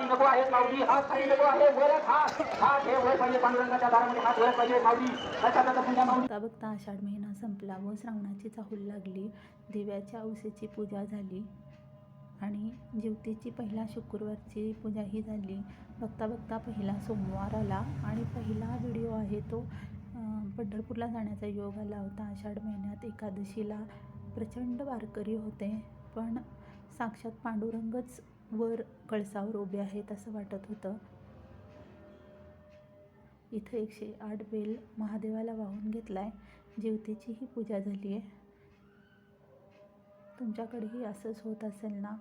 नको आहे माऊली हात खाली नको आहे वरच हात हे वर पाहिजे पांडुरंगाच्या दारामध्ये हात वर पाहिजे माऊली बघता बघता आषाढ महिना संपला व श्रावणाची चाहूल लागली. दिव्याच्या औसेची पूजा झाली आणि ज्योतीची पहिला शुक्रवारची पूजाही झाली. बघता बघता पहिला सोमवार आला आणि पहिला व्हिडिओ आहे तो पंढरपूरला जाण्याचा योग आला होता. आषाढ महिन्यात एकादशीला प्रचंड वारकरी होते, पण साक्षात पांडुरंगच वर कळसावर उभे आहेत असं वाटत होतं. इथं 108 बेल महादेवाला वाहून घेतलाय. ज्योतीचीही पूजा झाली आहे. तुमच्याकडेही असंच होत असेल ना?